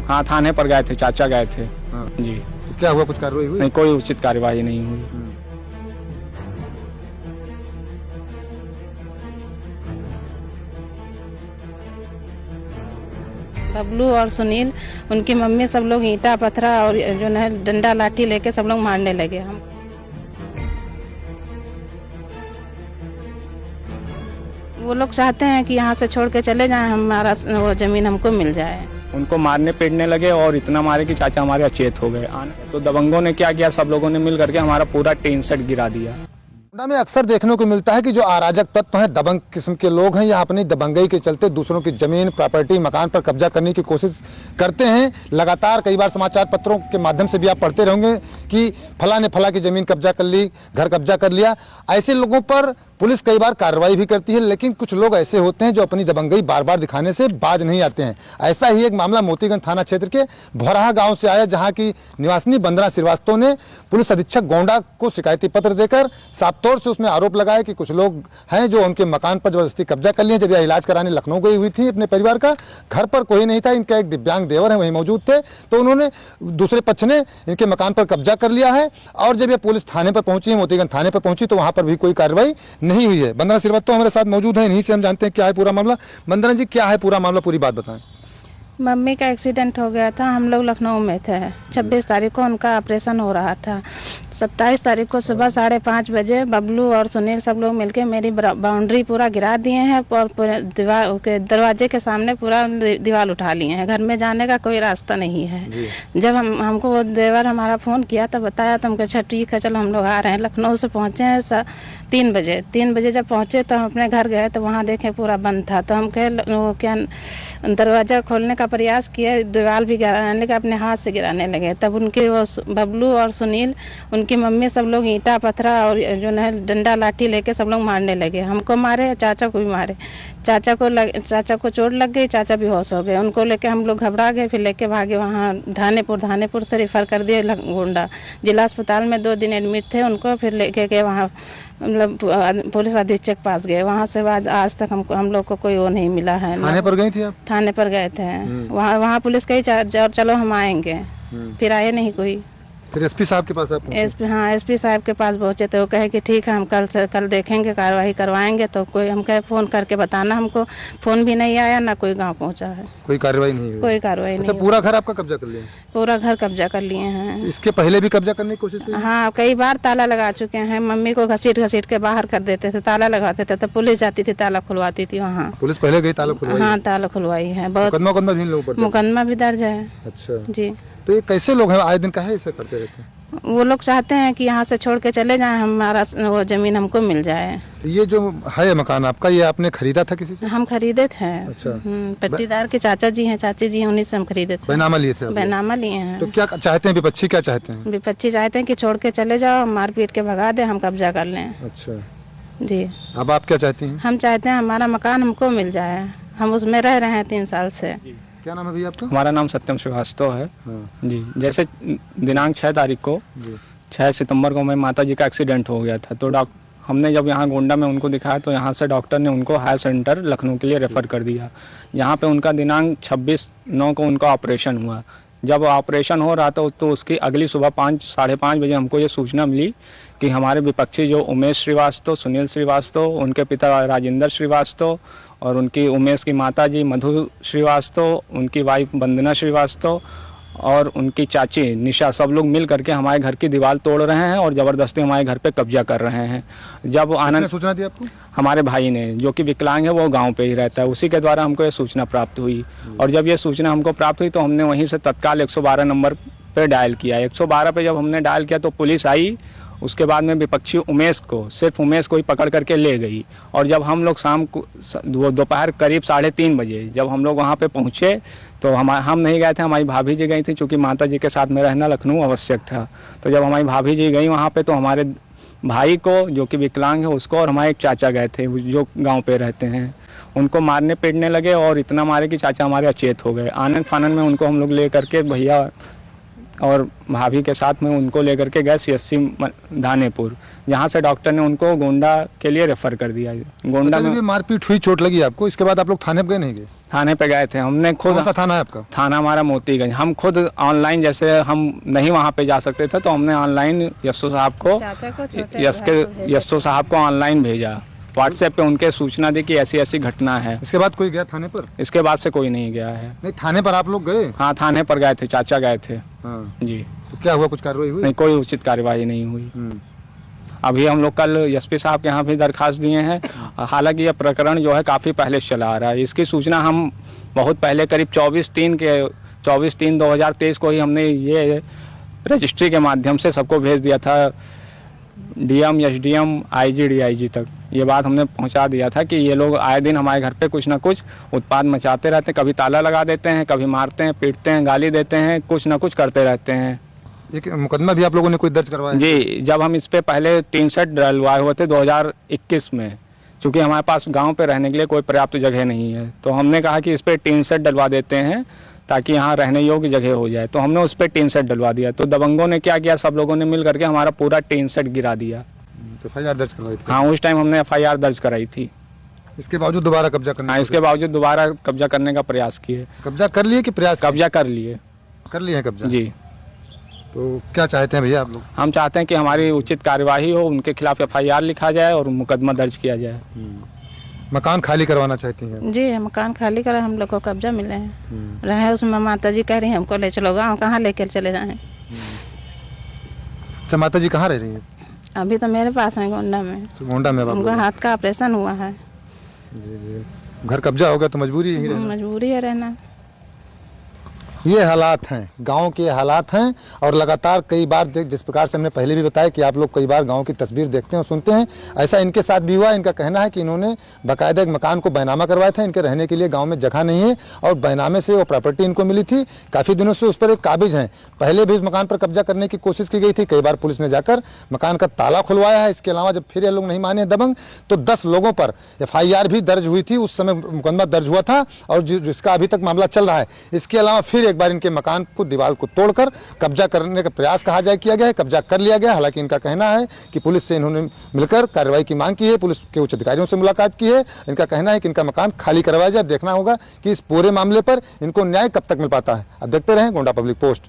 हाँ, थाने पर गए थे, चाचा गए थे। हाँ। जी। तो क्या हुआ, कुछ कार्रवाई हुई? नहीं, कोई उचित कार्यवाही नहीं हुई। बबलू और सुनील, उनकी मम्मी, सब लोग ईंटा पत्थरा और जो है डंडा लाठी लेके सब लोग मारने लगे। हम वो लोग चाहते हैं कि यहाँ से छोड़ के चले जाएं, हमारा वो जमीन हमको मिल जाए। उनको मारने पीटने लगे और इतना मारे कि चाचा हमारे अचेत हो गए। तो दबंगों ने क्या किया, सब लोगों ने मिल करके हमारा पूरा टीन सेट गिरा दिया। गोंडा में अक्सर देखने को मिलता है कि जो अराजक तत्व हैं, दबंग किस्म के लोग हैं, या अपनी दबंगई के चलते दूसरों की जमीन, प्रॉपर्टी, मकान पर कब्जा करने की कोशिश करते हैं। लगातार कई बार समाचार पत्रों के माध्यम से भी आप पढ़ते रहेंगे कि फला ने फला की जमीन कब्जा कर ली, घर कब्जा कर लिया। ऐसे लोगों पर पुलिस कई बार कार्रवाई भी करती है, लेकिन कुछ लोग ऐसे होते हैं जो अपनी दबंगई बार बार दिखाने से बाज नहीं आते हैं। ऐसा ही एक मामला मोतीगंज थाना क्षेत्र के भौराहा गांव से आया, जहां की निवासिनी वंदना श्रीवास्तव ने पुलिस अधीक्षक गोंडा को शिकायती पत्र देकर साफ तौर से उसमें आरोप लगाया कि कुछ लोग हैं जो उनके मकान पर जबरदस्ती कब्जा कर लिए। जब यह इलाज कराने लखनऊ गई हुई थी अपने परिवार का, घर पर कोई नहीं था, इनका एक दिव्यांग देवर है वहीं मौजूद थे, तो उन्होंने दूसरे पक्ष ने इनके मकान पर कब्जा कर लिया है। और जब यह पुलिस थाने पर पहुंची, मोतीगंज थाने पर पहुंची, तो वहां पर भी कोई कार्रवाई नहीं हुई है। वंदना श्रीवास्तव हमारे साथ मौजूद है, इन्हीं से हम जानते हैं क्या है पूरा मामला। वंदना जी, क्या है पूरा मामला, पूरी बात बताएं। मम्मी का एक्सीडेंट हो गया था, हम लोग लखनऊ में थे। 26 तारीख को उनका ऑपरेशन हो रहा था। 27 तारीख को सुबह 5:30 बजे बबलू और सुनील सब लोग मिलके मेरी बाउंड्री पूरा गिरा दिए हैं और पूरे दीवार के दरवाजे के सामने पूरा दीवार उठा लिए हैं। घर में जाने का कोई रास्ता नहीं है। जब हमको वो देवर हमारा फ़ोन किया तो बताया, तो हम कहा अच्छा ठीक है, चलो हम लोग आ रहे हैं। लखनऊ से पहुँचे हैं 3 बजे। 3 बजे जब पहुँचे तो हम अपने घर गए तो वहाँ देखें पूरा बंद था। तो हम कहे वो क्या दरवाज़ा खोलने का प्रयास किया, दीवार भी गिराने लगे, अपने हाथ से गिराने लगे। तब उनके वो बबलू और सुनील, उनकी मम्मी, सब लोग ईंटा पत्थरा और जो है डंडा लाठी लेके सब लोग मारने लगे। हमको मारे, चाचा को भी मारे। चाचा को चोट लग गई, चाचा बेहोश हो गए। उनको लेके हम लोग घबरा गए, फिर लेके भागे वहाँ धानेपुर से रेफर कर दिए गोंडा जिला अस्पताल में। 2 दिन एडमिट थे, उनको फिर लेके गए वहाँ, मतलब पुलिस अधीक्षक पास गए। वहाँ से आज तक हम लोग को कोई वो नहीं मिला है। थाने पर गई थी आप? थाने पर गए थे, वहाँ पुलिस कही चलो हम आएंगे, फिर आए नहीं कोई। फिर एसपी साहब के पास आप? एसपी साहब के पास पहुँचे तो वो कहे कि ठीक है, हम कल देखेंगे, कार्रवाई करवाएंगे। तो कोई हम कहे फ़ोन करके बताना, हमको फ़ोन भी नहीं आया, ना कोई गांव पहुंचा है। कोई कार्रवाई नहीं हुई? कोई कार्रवाई नहीं। अच्छा, पूरा घर आपका कब्जा कर लिया? पूरा घर कब्जा कर लिए हैं। इसके पहले भी कब्जा करने की कोशिश हुई? हाँ, कई बार ताला लगा चुके हैं। मम्मी को घसीट के बाहर कर देते थे, ताला लगाते थे, तो पुलिस जाती थी, ताला खुलवाती थी वहाँ। पुलिस पहले गई, ताला खुलवाई? हाँ, ताला खुलवाई है। बहुत मुकदमा भी दर्ज है। अच्छा जी। तो ये कैसे लोग हैं, आए दिन काहे ऐसा करते रहते हैं? वो लोग चाहते हैं कि यहाँ से छोड़ के चले जाएं, हमारा वो जमीन हमको मिल जाए। ये जो है मकान आपका, ये आपने खरीदा था किसी से? हम खरीदे थे। अच्छा। पट्टीदार के चाचा जी हैं, चाची जी, उन्हीं से हम खरीदे थे। बैनामा लिए थे? बैनामा लिए हैं। तो क्या चाहते हैं विपक्षी, क्या चाहते हैं? विपक्षी चाहते हैं कि छोड़ के चले जाओ, मार पीट के भगा दे, हम कब्जा कर लें। अच्छा जी। अब आप क्या चाहती हैं? हम चाहते हैं हमारा मकान हमको मिल जाए, हम उसमें रह रहे हैं 3 साल से। क्या नाम है भैया आपका? हमारा नाम सत्यम श्रीवास्तव है। जी। जैसे दिनांक 6 तारीख को, 6 सितंबर को, मैं माता जी का एक्सीडेंट हो गया था। तो हमने जब यहाँ गोंडा में उनको दिखाया तो यहाँ से डॉक्टर ने उनको हाई सेंटर लखनऊ के लिए रेफ़र कर दिया। यहाँ पे उनका दिनांक 26/9 को उनका ऑपरेशन हुआ। जब ऑपरेशन हो रहा था तो उसकी अगली सुबह 5, 5:30 बजे हमको ये सूचना मिली कि हमारे विपक्षी जो उमेश श्रीवास्तव, सुनील श्रीवास्तव, उनके पिता राजेंद्र श्रीवास्तव और उनकी उमेश की माता जी मधु श्रीवास्तव, उनकी वाइफ वंदना श्रीवास्तव और उनकी चाची निशा, सब लोग मिल करके हमारे घर की दीवार तोड़ रहे हैं और ज़बरदस्ती हमारे घर पे कब्जा कर रहे हैं। जब आनंद सूचना दी आपको? हमारे भाई ने, जो कि विकलांग है, वो गांव पे ही रहता है, उसी के द्वारा हमको ये सूचना प्राप्त हुई। और जब ये सूचना हमको प्राप्त हुई तो हमने वहीं से तत्काल 112 नंबर पे डायल किया। 112 पे जब हमने डायल किया तो पुलिस आई। उसके बाद में विपक्षी उमेश को, सिर्फ उमेश को ही पकड़ करके ले गई। और जब हम लोग शाम को दोपहर करीब 3:30 बजे जब हम लोग वहाँ पे पहुँचे तो हम नहीं गए थे, हमारी भाभी जी गई थी, चूँकि माता जी के साथ में रहना लखनऊ आवश्यक था। तो जब हमारी भाभी जी गई वहाँ पे तो हमारे भाई को, जो कि विकलांग है, उसको, और हमारे एक चाचा गए थे जो गाँव पे रहते हैं, उनको मारने पीटने लगे और इतना मारे कि चाचा हमारे अचेत हो गए। आनन फानन में उनको हम लोग ले करके भैया और भाभी के साथ में उनको लेकर के गए CSC धानेपुर, जहाँ से डॉक्टर ने उनको गोंडा के लिए रेफर कर दिया। गोंडा जब में ये मारपीट हुई, चोट लगी आपको, इसके बाद आप लोग थाने पे गए नहीं गए? थाने पे गए थे हमने खुद। कौन सा थाना है आपका? थाना हमारा मोतीगंज। हम खुद ऑनलाइन, जैसे हम नहीं वहाँ पे जा सकते थे तो हमने ऑनलाइन यस्सो साहब को यस्सो साहब को ऑनलाइन भेजा, व्हाट्सएप पे उनके सूचना दी कि ऐसी ऐसी घटना है। इसके बाद कोई गया थाने पर? इसके बाद से कोई नहीं गया है। नहीं, थाने पर आप लोग गए? हाँ, थाने पर गए थे, चाचा गए थे। हाँ। जी। तो क्या हुआ, कुछ कार्रवाई हुई? नहीं, कोई उचित कार्यवाही नहीं हुई। अभी हम लोग कल SP साहब के यहाँ भी दरखास्त दिए हैं। हालांकि यह प्रकरण जो है काफ़ी पहले से चला आ रहा है। इसकी सूचना हम बहुत पहले, करीब 24/3/2023 को ही हमने ये रजिस्ट्री के माध्यम से सबको भेज दिया था, DM, SDM, IG, DIG तक। ये बात हमने पहुंचा दिया था कि ये लोग आए दिन हमारे घर पे कुछ ना कुछ उत्पात मचाते रहते हैं, कभी ताला लगा देते हैं, कभी मारते हैं, पीटते हैं, गाली देते हैं, कुछ ना कुछ करते रहते हैं। एक मुकदमा भी आप लोगों ने कोई दर्ज करवाया? जी, जब हम इस पे पहले 3 सेट डलवाए हुए थे 2021 में, क्योंकि हमारे पास गांव पे रहने के लिए कोई पर्याप्त जगह नहीं है, तो हमने कहा कि इस पे 3 सेट डलवा देते हैं ताकि यहाँ रहने योग्य जगह हो जाए। तो हमने उस पर 3 सेट डलवा दिया। तो दबंगों ने क्या किया, सब लोगों ने मिल करके हमारा पूरा 3 सेट गिरा दिया। तो FIR दर्ज करवाई थी? हाँ, उस टाइम हमने FIR दर्ज कराई थी। इसके बावजूद दोबारा कब्जा करने? हाँ, इसके बावजूद दोबारा कब्जा करने का प्रयास किए। कब्जा कर लिए कि प्रयास? कब्जा कर लिए। कर लिए हैं कब्जा? जी। तो क्या चाहते हैं भैया आप लोग? हम चाहते हैं कि हमारी उचित कार्यवाही हो, उनके खिलाफ FIR लिखा जाए और मुकदमा दर्ज किया जाए। मकान खाली करवाना चाहती हैं? जी, मकान खाली करा, हम लोग को कब्जा मिले हैं। रहे उसमें माता जी कह रही हैं हमको ले चलो गाँव, कहाँ लेकर चले जाएं? अच्छा, माता जी कहाँ रह रही हैं? अभी तो मेरे पास है गोंडा में। गोंडा में? उनका हाथ का ऑपरेशन हुआ है। घर कब्जा हो गया तो मजबूरी यही रहना? मजबूरी है रहना। ये हालात हैं, गांव के हालात हैं। और लगातार कई बार जिस प्रकार से हमने पहले भी बताया कि आप लोग कई बार गांव की तस्वीर देखते हैं और सुनते हैं, ऐसा इनके साथ भी हुआ। इनका कहना है कि इन्होंने बाकायदा एक मकान को बैनामा करवाया था, इनके रहने के लिए गांव में जगह नहीं है और बैनामे से वो प्रॉपर्टी इनको मिली थी। काफ़ी दिनों से उस पर एक काबिज हैं। पहले भी उस मकान पर कब्जा करने की कोशिश की गई थी, कई बार पुलिस ने जाकर मकान का ताला खुलवाया है। इसके अलावा जब फिर ये लोग नहीं माने दबंग, तो 10 लोगों पर FIR भी दर्ज हुई थी। उस समय मुकदमा दर्ज हुआ था और जिसका अभी तक मामला चल रहा है। इसके अलावा फिर एक बार इनके मकान को, दीवार को तोड़कर कब्जा करने का प्रयास कहा जाए किया गया है, कब्जा कर लिया गया। हालांकि इनका कहना है कि पुलिस से इन्होंने मिलकर कार्रवाई की मांग की है, पुलिस के उच्च अधिकारियों से मुलाकात की है। इनका कहना है कि इनका मकान खाली करवाया जाए। देखना होगा कि इस पूरे मामले पर इनको न्याय कब तक मिल पाता है। अब देखते रहें गोंडा पब्लिक पोस्ट।